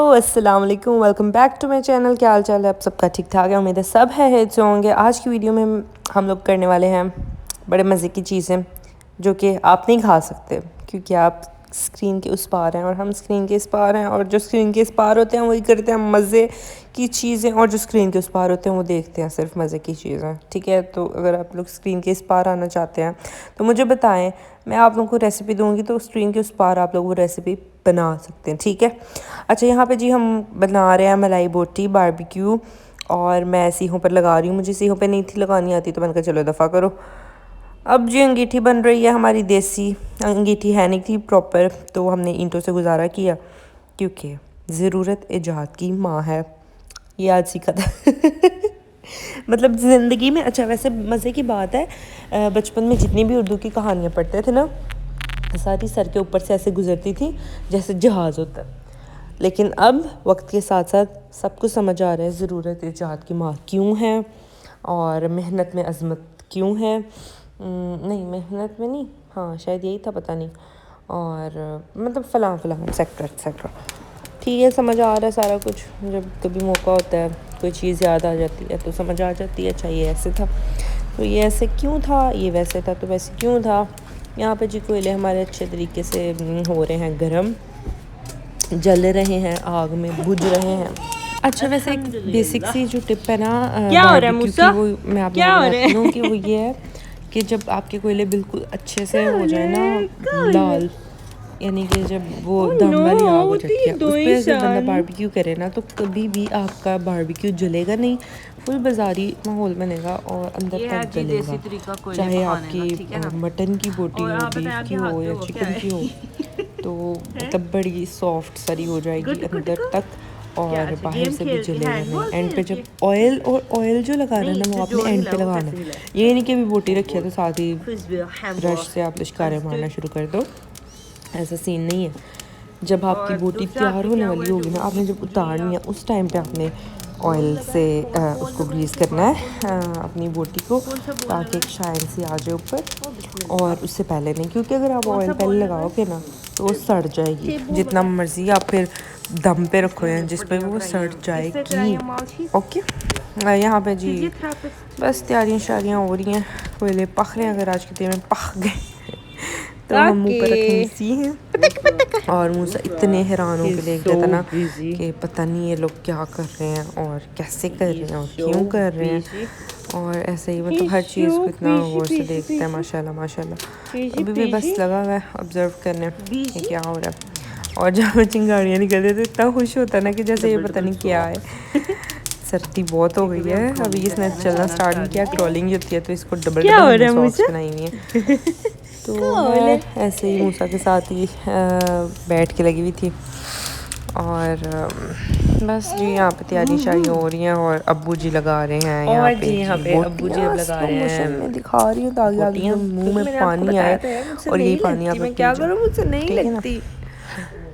अस्सलाम वालेकुम, welcome back to my channel. क्या हाल चाल है आप सबका? ठीक ठाक है, उम्मीद है सब है जो होंगे। आज की वीडियो में हम लोग करने वाले हैं बड़े मज़े की चीज़ें जो कि आप नहीं खा सकते क्योंकि आप स्क्रीन के उस पार हैं और हम स्क्रीन के इस पार हैं, और जो स्क्रीन के इस पार होते हैं वही करते हैं मज़े की चीज़ें, और जो स्क्रीन के उस पार होते हैं वो देखते हैं सिर्फ मज़े की चीज़ें। ठीक है, तो अगर आप लोग स्क्रीन के इस पार आना चाहते हैं तो मुझे बताएं, मैं आप लोगों को रेसिपी दूंगी तो स्क्रीन के उस पार आप लोग वो रेसिपी बना सकते हैं। ठीक है, अच्छा यहाँ पे जी हम बना रहे हैं मलाई बोटी बारबेक्यू, और मैं सीहों पर लगा रही हूँ। मुझे सीहों पे नहीं थी लगानी आती तो मैंने कहा चलो दफ़ा करो। अब जी अंगीठी बन रही है हमारी, देसी अंगीठी है नहीं थी प्रॉपर, तो हमने ईंटों से गुजारा किया क्योंकि ज़रूरत ईजाद की माँ है, ये आज सीखा था मतलब ज़िंदगी में। अच्छा वैसे मज़े की बात है, बचपन में जितनी भी उर्दू की कहानियाँ पढ़ते थे ना, सारी सर के ऊपर से ऐसे गुजरती थी जैसे जहाज़ होता है। लेकिन अब वक्त के साथ साथ सब कुछ समझ आ रहा है ज़रूरत ईजाद की माँ क्यों है, और मेहनत में अज़मत क्यों है। नहीं, मेहनत में नहीं, हाँ शायद यही था, पता नहीं। और मतलब फ़लाँ फ़लाँ एक्सेट्रा एक्सेट्रा। ठीक है, समझ आ रहा है सारा कुछ। जब कभी मौका होता है कोई चीज़ याद आ जाती है तो समझ आ जाती है, अच्छा ये ऐसे था तो ये ऐसे क्यों था, ये वैसे था तो वैसे क्यों था। यहाँ पे जी कोयले हमारे अच्छे तरीके से हो रहे हैं गर्म, जल रहे हैं, आग में बुझ रहे हैं। अच्छा वैसे एक बेसिक सी जो टिप है ना बारबेक्यू की, वो मैं आप लोगों को बताती हूँ कि वो ये है कि जब आपके कोयले बिल्कुल अच्छे से हो जाए ना लाल, यानी कि जब वो दम वाली आग हो जाती है उस पर अगर बंदा बारबेक्यू करे ना तो कभी भी आपका बारबेक्यू जलेगा नहीं, फुल बाजारी माहौल बनेगा और अंदर तक जलेगा। चाहे आपकी मटन की बोटी हो, बीफ की हो या चिकन की हो तो मतलब बड़ी सॉफ्ट सरी हो जाएगी अंदर तक, और बाहर से भी जलेगा नहीं। एंड पे जब ऑयल जो लगाना है ना वो आपने एंड पे लगाना है, ये नहीं कि अभी बोटी रखी है तो साथ ही ब्रश से आप लिश्कारे मारना शुरू कर दो, ऐसा सीन नहीं है। जब आपकी बोटी तैयार होने वाली होगी ना, आपने जब उतारनी है उस टाइम पे आपने ऑयल से उसको ग्रीस करना है अपनी बोटी को, ताकि एक शाइन सी आ जाए ऊपर। और उससे पहले नहीं, क्योंकि अगर आप ऑयल पहले लगाओगे ना तो वो सड़ जाएगी, जितना मर्जी आप फिर दम पे रखो या जिस पे वो सड़ जाएगी। ओके, यहाँ पे जी बस तैयारियाँ शारियाँ हो रही हैं, कोयले पक रहे हैं। अगर आज के दिन में पक गए तो हम मुँह पर रखने सी हैं, और मूसा इतने हैरान हो के देख रहा था ना कि पता नहीं ये लोग क्या कर रहे हैं और कैसे कर रहे हैं और क्यों कर रहे हैं, और ऐसे ही मतलब हर चीज़ को इतना गौर से देखता है। माशाल्लाह माशाल्लाह। अभी भी बस लगा हुआ है ऑब्ज़र्व करने कि क्या हो रहा है। और जब चिंगारियाँ निकलती तो इतना खुश होता है ना कि जैसे ये पता नहीं क्या है। सर्दी बहुत हो गई है, अभी इसने चलना स्टार्ट नहीं किया, क्रॉलिंग होती है तो इसको डबल डबल सॉक्स बनाई हुई है। तो मैं ऐसे ही मूसा के साथ ही बैठ के लगी हुई थी, और बस जी यहाँ पे तैयारी शारी हो रही हैं, और अब्बू जी लगा रहे हैं यहाँ पे अब्बू जी अब लगा रहे हैं। मैं दिखा रही हूँ ताकि आपके मुंह में पानी आए, और यही पानी आप लोग क्या करो, मुझसे नहीं लगती।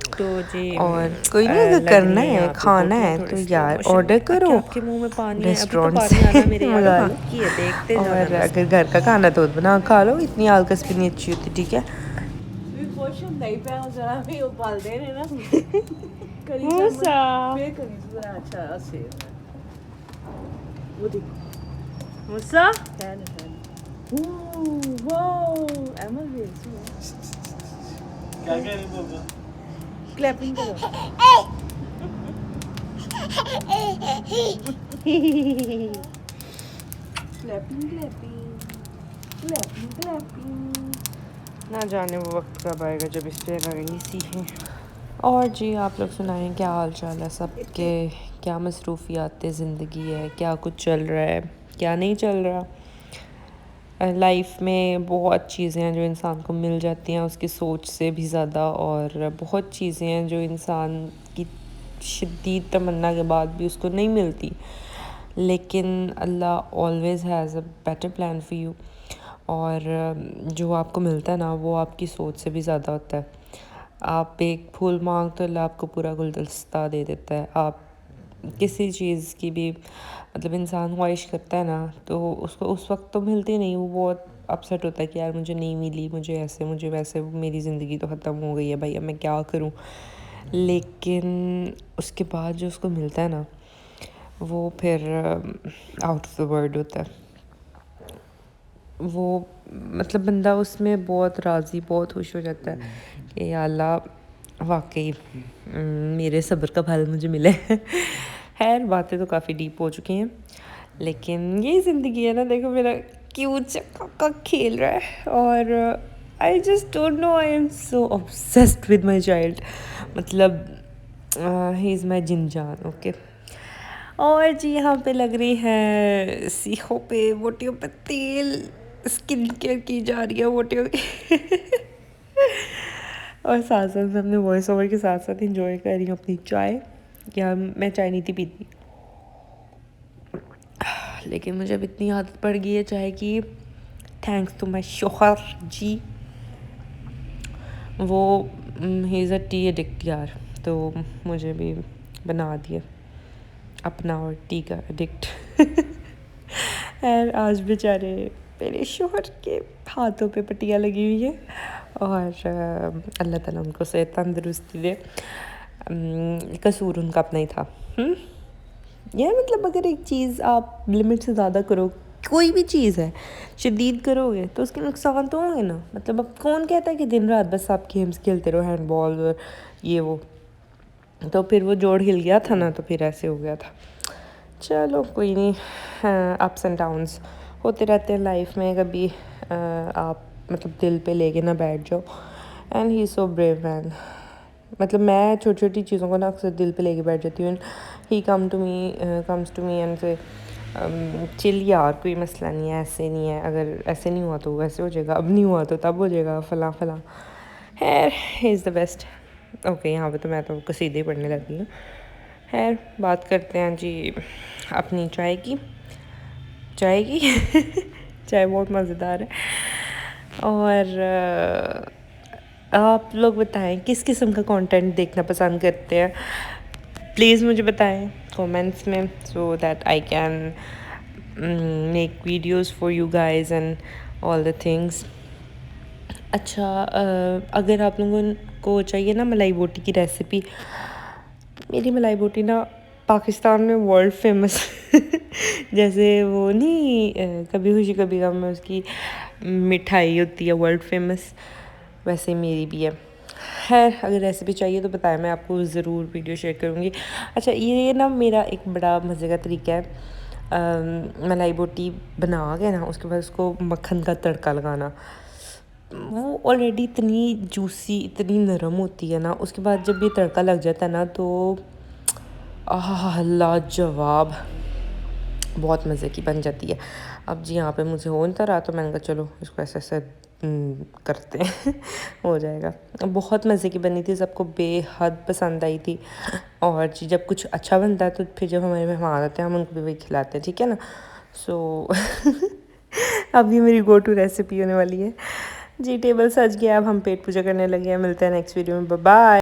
तो जी और कोई नहीं, अगर करना है खाना है तो यार ऑर्डर करो, आपके मुंह में पानी रेस्टोरेंट से मंगा लो, और अगर घर का खाना तो बना खा लो, इतनी आलकस भी नहीं अच्छी होती। ठीक है, क्लैपिंग करो। Clapping clapping clapping clapping. ना जाने वो वक्त कब आएगा जब इस पे लगेंगी सीखें। और जी आप लोग सुनाएं, क्या हाल चाल है सबके, क्या मसरूफियात ज़िंदगी है, क्या कुछ चल रहा है, क्या नहीं चल रहा। लाइफ में बहुत चीज़ें हैं जो इंसान को मिल जाती हैं उसकी सोच से भी ज़्यादा, और बहुत चीज़ें हैं जो इंसान की शदीद तमन्ना के बाद भी उसको नहीं मिलती, लेकिन Allah always has a better plan for you. और जो आपको मिलता है ना वो आपकी सोच से भी ज़्यादा होता है। आप एक फूल मांग तो अल्लाह आपको पूरा गुलदस्ता दे देता है। आप किसी चीज़ की भी मतलब इंसान ख्वाहिश करता है ना तो उसको उस वक्त तो मिलती नहीं, वो बहुत अपसेट होता है कि यार मुझे नहीं मिली, मुझे ऐसे मुझे वैसे, मेरी ज़िंदगी तो ख़त्म हो गई है भाई, अब मैं क्या करूँ। लेकिन उसके बाद जो उसको मिलता है ना वो फिर आउट ऑफ द वर्ल्ड होता है। वो मतलब बंदा उसमें बहुत राज़ी, बहुत खुश हो जाता है कि या अल्लाह वाकई मेरे सब्र का फल मुझे मिले। खैर बातें तो काफ़ी डीप हो चुकी हैं, लेकिन यही ज़िंदगी है ना। देखो मेरा क्यूट सा काका खेल रहा है और I just don't know, I am so obsessed with my child. मतलब ही इज़ माई जिनजान। ओके, और जी यहाँ पे लग रही है सीखों पे, बोटियों पे तेल, स्किन केयर की जा रही है बोटियों की। और साथ साथ मैं अपने वॉइस ओवर के साथ साथ इंजॉय कर रही हूँ अपनी चाय। क्या मैं चाय नहीं थी पीती, लेकिन मुझे अब इतनी आदत पड़ गई है चाय की, थैंक्स टू माई शोहर जी। वो he is a T addict यार, तो मुझे भी बना दिया अपना और टी का एडिक्ट। और आज बेचारे मेरे शोहर के हाथों पे पट्टियाँ लगी हुई है और अल्लाह ताला उनको सेहत तंदुरुस्ती दे। कसूर उनका अपना ही था। यह मतलब अगर एक चीज़ आप लिमिट से ज़्यादा करो, कोई भी चीज़ है, शदीद करोगे तो उसके नुकसान तो होंगे ना। मतलब अब कौन कहता है कि दिन रात बस आप गेम्स खेलते रहो, हैंडबॉल और ये वो। तो फिर वो जोड़ हिल गया था ना, तो फिर ऐसे हो गया था। चलो कोई नहीं, अप्स एंड डाउन्स होते रहते हैं लाइफ में। कभी आप मतलब दिल पे लेके ना बैठ जाओ। And he so brave man. मतलब मैं छोटी छोटी चीज़ों को ना अक्सर दिल पे लेके बैठ जाती हूँ। He comes to me and say chill यार, कोई मसला नहीं है, ऐसे नहीं है, अगर ऐसे नहीं हुआ तो वैसे हो जाएगा, अब नहीं हुआ तो तब हो जाएगा, फलां फलां। खैर he is the best. Okay, यहाँ पे तो मैं तो कसीदे पढ़ने लगी हूँ। खैर बात करते हैं जी अपनी चाय की। चाय बहुत मज़ेदार है। और आप लोग बताएं किस किस्म का कंटेंट देखना पसंद करते हैं, प्लीज़ मुझे बताएं कमेंट्स में, so that I can make videos for you guys and all the things. अच्छा, अगर आप लोगों को चाहिए ना मलाई बोटी की रेसिपी, मेरी मलाई बोटी ना पाकिस्तान में वर्ल्ड फेमस। जैसे वो नहीं कभी खुशी कभी गम में उसकी मिठाई होती है वर्ल्ड फेमस, वैसे मेरी भी है। खैर अगर रेसिपी चाहिए तो बताएं, मैं आपको ज़रूर वीडियो शेयर करूँगी। अच्छा, ये ना मेरा एक बड़ा मज़े का तरीका है मलाई बोटी बना के ना उसके बाद उसको मक्खन का तड़का लगाना। वो ऑलरेडी इतनी जूसी, इतनी नरम होती है ना, उसके बाद जब ये तड़का लग जाता है ना तो लाजवाब, बहुत मज़े की बन जाती है। अब जी यहाँ पे मुझे हो नहीं रहा तो मैंने कहा चलो इसको ऐसे ऐसे करते हैं। हो जाएगा। बहुत मज़े की बनी थी, सबको बेहद पसंद आई थी। और जी जब कुछ अच्छा बनता है तो फिर जब हमारे मेहमान आते हैं हम उनको भी वही खिलाते हैं, ठीक है ना। सो अब ये मेरी गो टू रेसिपी होने वाली है जी। टेबल सज गया, अब हम पेट पूजा करने लगे हैं। मिलते हैं नेक्स्ट वीडियो में, बाय बाय।